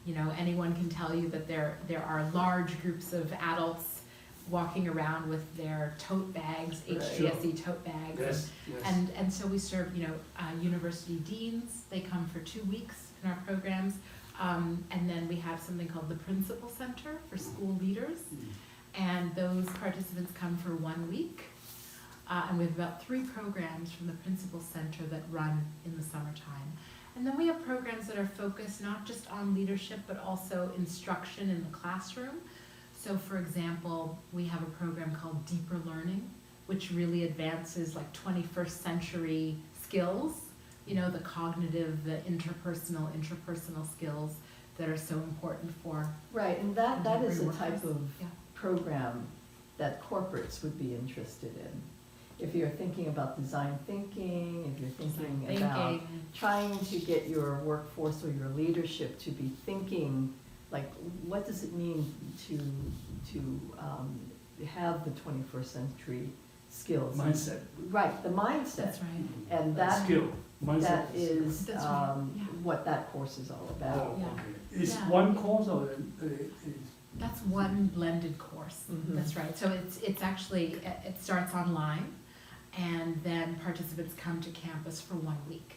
You know, anyone can tell you that there are large groups of adults walking around with their tote bags, Right. HGSE tote bags. Yes, yes. And so we serve, you know, university deans. They come for 2 weeks in our programs. And then we have something called the Principal Center for school leaders. And those participants come for 1 week. And we have about 3 programs from the Principal Center that run in the summertime. And then we have programs that are focused not just on leadership, but also instruction in the classroom. So for example, we have a program called Deeper Learning, which really advances like 21st century skills, you know, the cognitive, the interpersonal skills that are so important for Right, and that is a contemporary type workers. of Yeah. program that corporates would be interested in. If you're thinking about design thinking, if you're thinking about Thinking. trying to get your workforce or your leadership to be thinking, like, what does it mean to have the 21st century skills? Mindset. Right, the mindset. That's right. And that, Skill, mindset. that is That's right, yeah. what that course is all about. Oh, Yeah. okay. It's Yeah. one course or That's one blended course. Mhm. That's right. So it's actually, it starts online, and then participants come to campus for 1 week.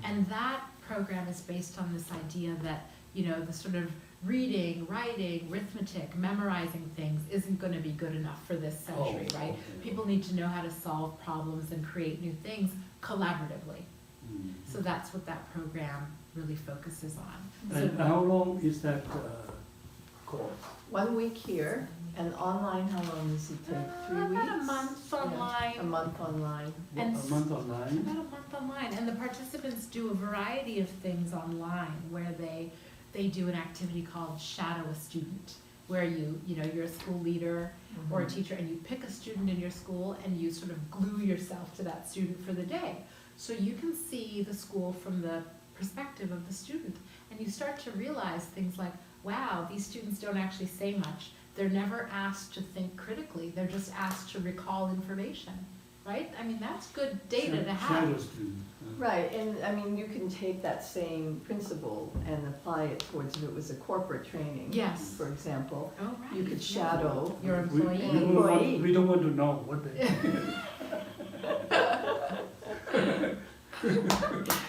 And that program is based on this idea that, you know, the sort of reading, writing, arithmetic, memorizing things isn't going to be good enough for this century, Oh, right? okay. People need to know how to solve problems and create new things collaboratively. So that's what that program really focuses on. So And how long is that course? 1 week here, and online, how long does it take? 3 weeks? about a month Yeah, online. A month online. And A month online? About a month online, and the participants do a variety of things online where they do an activity called Shadow a Student, where you know, you're a school leader or a Mhm. teacher and you pick a student in your school and you sort of glue yourself to that student for the day. So you can see the school from the perspective of the student, and you start to realize things like, wow, these students don't actually say much. They're never asked to think critically, they're just asked to recall information, right? I mean, that's good data to have. Shadow student. Right, and I mean, you can take that same principle and apply it towards if it was a corporate training. Yes. For example, Oh, right. you could yeah. shadow. Your We- employee. Employee. We don't want to know what they.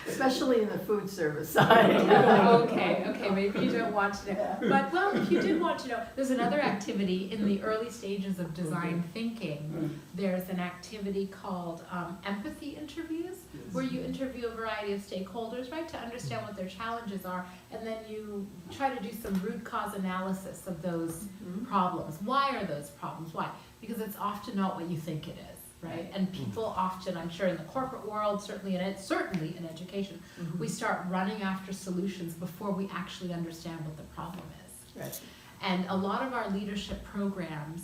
Especially in the food service side. Okay, maybe you don't want to know. But, well, if you did want to know, there's another activity in the early stages of design thinking. There's an activity called empathy interviews, where you interview a variety of stakeholders, right, to understand what their challenges are, and then you try to do some root cause analysis of those Mhm. problems. Why are those problems? Why? Because it's often not what you think it is, right? And people often, I'm sure in the corporate world, certainly in education, Mhm. we start running after solutions before we actually understand what the problem is. Right. And a lot of our leadership programs,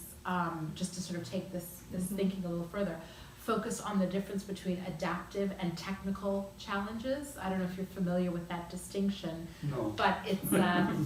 just to sort of take this Mhm. thinking a little further, focus on the difference between adaptive and technical challenges. I don't know if you're familiar with that distinction, No. but it's,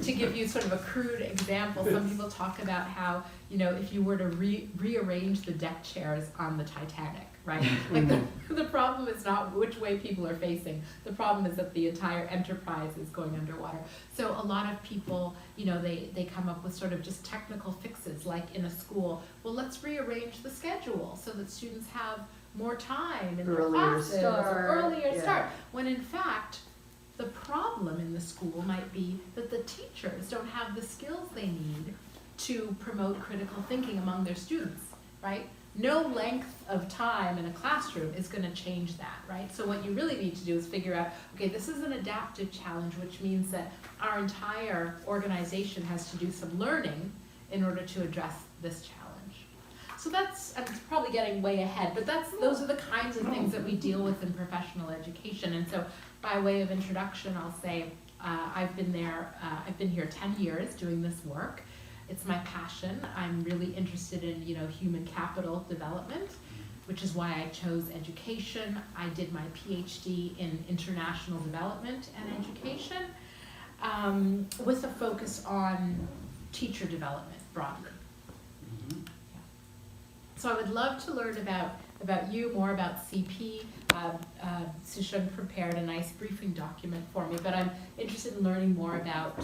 to give you sort of a crude example, some people talk about how, you know, if you were to rearrange the deck chairs on the Titanic, right? Like the problem is not which way people are facing, the problem is that the entire enterprise is going underwater. So a lot of people, you know, they come up with sort of just technical fixes, like in a school, well, let's rearrange the schedule so that students have more time in their Earlier classes, or start, earlier yeah. start, when in fact, the problem in the school might be that the teachers don't have the skills they need to promote critical thinking among their students, right? No length of time in a classroom is going to change that, right? So what you really need to do is figure out, okay, this is an adaptive challenge, which means that our entire organization has to do some learning in order to address this challenge. So that's, I'm probably getting way ahead, but those are the kinds of things that we deal with in professional education. And so by way of introduction, I'll say I've been here 10 years doing this work. It's my passion. I'm really interested in, you know, human capital development, which is why I chose education. I did my PhD in international development and education, with a focus on teacher development broadly. So I would love to learn about about you, more about CP. Sushant prepared a nice briefing document for me, but I'm interested in learning more about